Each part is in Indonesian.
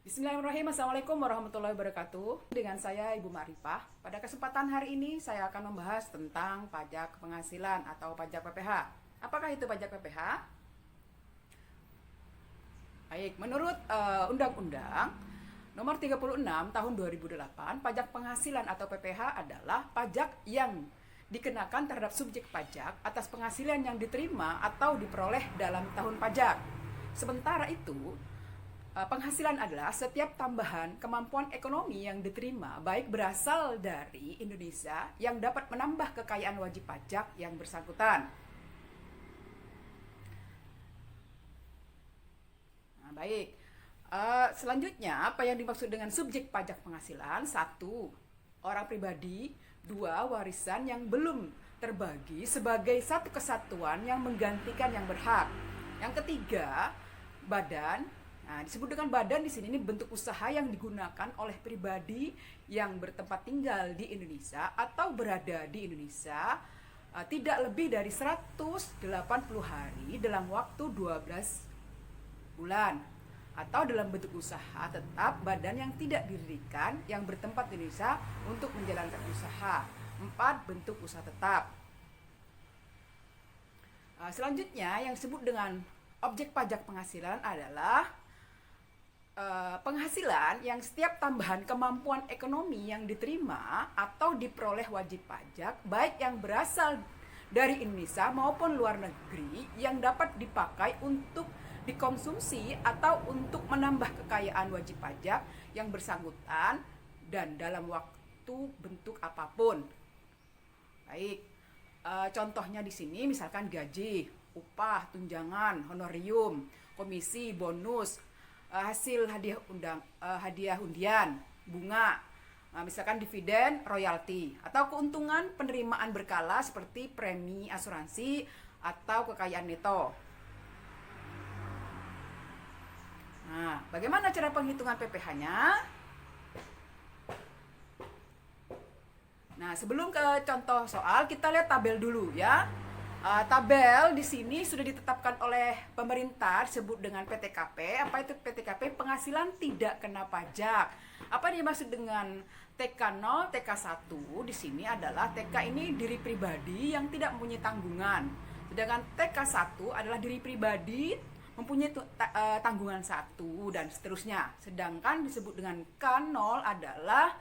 Bismillahirrahmanirrahim. Assalamualaikum warahmatullahi wabarakatuh. Dengan saya Ibu Ma'rifah. Pada kesempatan hari ini saya akan membahas tentang pajak penghasilan atau pajak PPh. Apakah itu pajak PPh? Baik, menurut Undang-Undang Nomor 36 Tahun 2008, pajak penghasilan atau PPh adalah pajak yang dikenakan terhadap subjek pajak atas penghasilan yang diterima atau diperoleh dalam tahun pajak. Sementara itu, penghasilan adalah setiap tambahan kemampuan ekonomi yang diterima baik berasal dari Indonesia yang dapat menambah kekayaan wajib pajak yang bersangkutan. Nah, baik. Selanjutnya, apa yang dimaksud dengan subjek pajak penghasilan? 1. Orang pribadi. 2. Warisan yang belum terbagi sebagai satu kesatuan yang menggantikan yang berhak. Yang ketiga, badan. Nah, disebut dengan badan di sini ini bentuk usaha yang digunakan oleh pribadi yang bertempat tinggal di Indonesia atau berada di Indonesia tidak lebih dari 180 hari dalam waktu 12 bulan, atau dalam bentuk usaha tetap badan yang tidak didirikan yang bertempat di Indonesia untuk menjalankan usaha. 4. Bentuk usaha tetap. Selanjutnya yang disebut dengan objek pajak penghasilan adalah penghasilan yang setiap tambahan kemampuan ekonomi yang diterima atau diperoleh wajib pajak baik yang berasal dari Indonesia maupun luar negeri yang dapat dipakai untuk dikonsumsi atau untuk menambah kekayaan wajib pajak yang bersangkutan dan dalam waktu bentuk apapun. Baik, contohnya di sini misalkan gaji, upah, tunjangan, honorium, komisi, bonus, hasil hadiah undian, bunga, misalkan dividen, royalti, atau keuntungan penerimaan berkala seperti premi asuransi atau kekayaan neto. Nah, bagaimana cara penghitungan PPh-nya? Nah, sebelum ke contoh soal, kita lihat tabel dulu ya. Tabel di sini sudah ditetapkan oleh pemerintah disebut dengan PTKP. Apa itu PTKP? Penghasilan tidak kena pajak. Apa yang dimaksud dengan TK0, TK1? Di sini adalah TK ini diri pribadi yang tidak mempunyai tanggungan. Sedangkan TK1 adalah diri pribadi mempunyai tanggungan 1 dan seterusnya. Sedangkan disebut dengan K0 adalah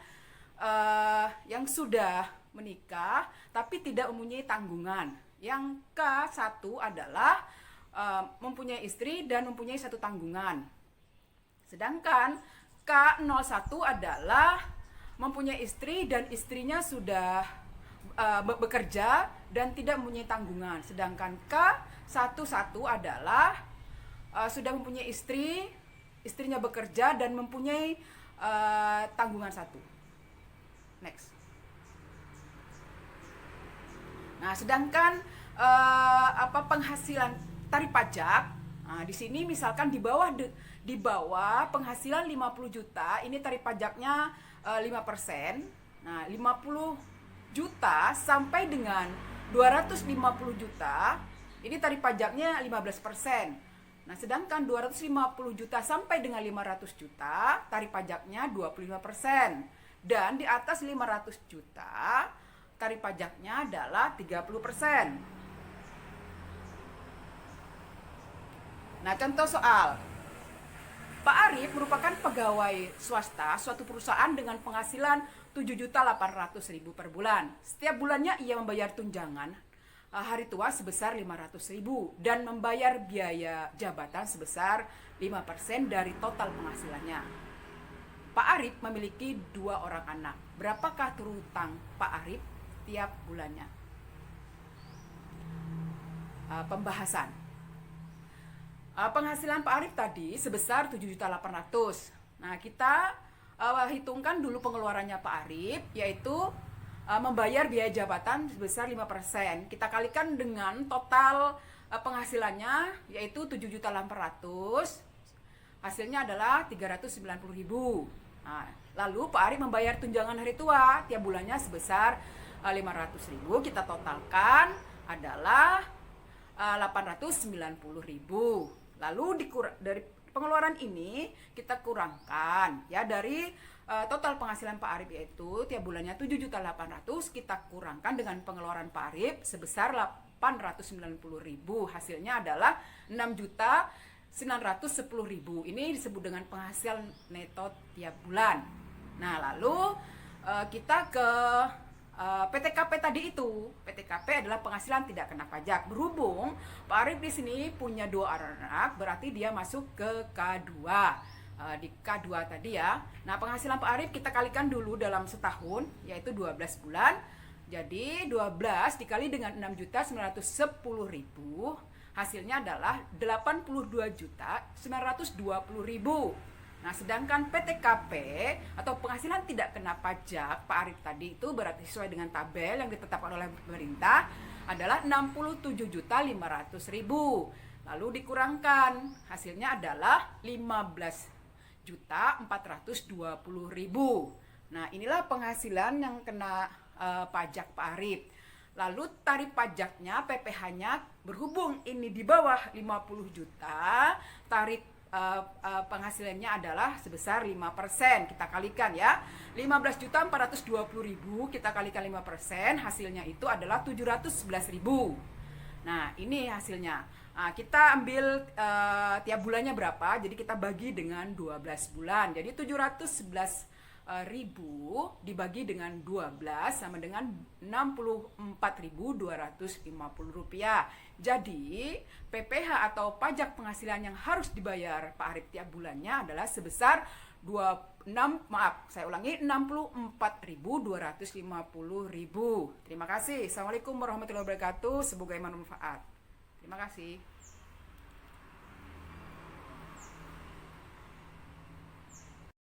yang sudah menikah tapi tidak mempunyai tanggungan. Yang K1 adalah mempunyai istri dan mempunyai satu tanggungan. Sedangkan K01 adalah mempunyai istri dan istrinya sudah bekerja dan tidak mempunyai tanggungan. Sedangkan K11 adalah sudah mempunyai istri, istrinya bekerja dan mempunyai tanggungan 1. Next. Nah, sedangkan penghasilan tarif pajak, nah, di sini misalkan di bawah penghasilan 50 juta, ini tarif pajaknya 5%. Nah, 50 juta sampai dengan 250 juta, ini tarif pajaknya 15%. Nah, sedangkan 250 juta sampai dengan 500 juta, tarif pajaknya 25%. Dan di atas 500 juta, tarif pajaknya adalah 30%. Nah, contoh soal. Pak Arif merupakan pegawai swasta suatu perusahaan dengan penghasilan 7.800.000 per bulan. Setiap bulannya ia membayar tunjangan hari tua sebesar 500.000 dan membayar biaya jabatan sebesar 5% dari total penghasilannya. Pak Arif memiliki 2 orang anak. Berapakah hutang Pak Arif tiap bulannya? Pembahasan. Penghasilan Pak Arif tadi sebesar 7.800.000. Nah, kita hitungkan dulu pengeluarannya Pak Arif, yaitu membayar biaya jabatan sebesar 5%. Kita kalikan dengan total penghasilannya, yaitu 7.800.000. Hasilnya adalah 390.000. Nah, lalu Pak Arif membayar tunjangan hari tua tiap bulannya sebesar 500.000. Kita totalkan adalah 890.000. Lalu dari pengeluaran ini kita kurangkan ya dari total penghasilan Pak Arif, yaitu tiap bulannya 7.800.000, kita kurangkan dengan pengeluaran Pak Arif sebesar 890.000. Hasilnya adalah 6.910.000. Ini disebut dengan penghasilan neto tiap bulan. Nah, lalu kita ke PTKP tadi itu. PTKP adalah penghasilan tidak kena pajak. Berhubung Pak Arif di sini punya 2 anak, berarti dia masuk ke K2. Di K2 tadi ya. Nah, penghasilan Pak Arif kita kalikan dulu dalam setahun, yaitu 12 bulan. Jadi 12 dikali dengan 6.910.000, hasilnya adalah 82.920.000. Nah, sedangkan PTKP atau penghasilan tidak kena pajak Pak Arif tadi itu berarti sesuai dengan tabel yang ditetapkan oleh pemerintah adalah 67.500.000. Lalu dikurangkan, hasilnya adalah 15.420.000. Nah, inilah penghasilan yang kena pajak Pak Arif. Lalu tarif pajaknya, PPh-nya, berhubung ini di bawah 50 juta, tarif penghasilannya adalah sebesar 5%. Kita kalikan ya, 15.420.000 kita kalikan 5%, hasilnya itu adalah 711.000. Nah, ini hasilnya. Nah, kita ambil tiap bulannya berapa, jadi kita bagi dengan 12 bulan. Jadi 711.000 dibagi dengan 12 sama dengan 64.250 rupiah. Jadi PPh atau pajak penghasilan yang harus dibayar Pak Arif tiap bulannya adalah sebesar 64.250.000. Terima kasih. Assalamualaikum warahmatullahi wabarakatuh. Semoga bermanfaat. Terima kasih.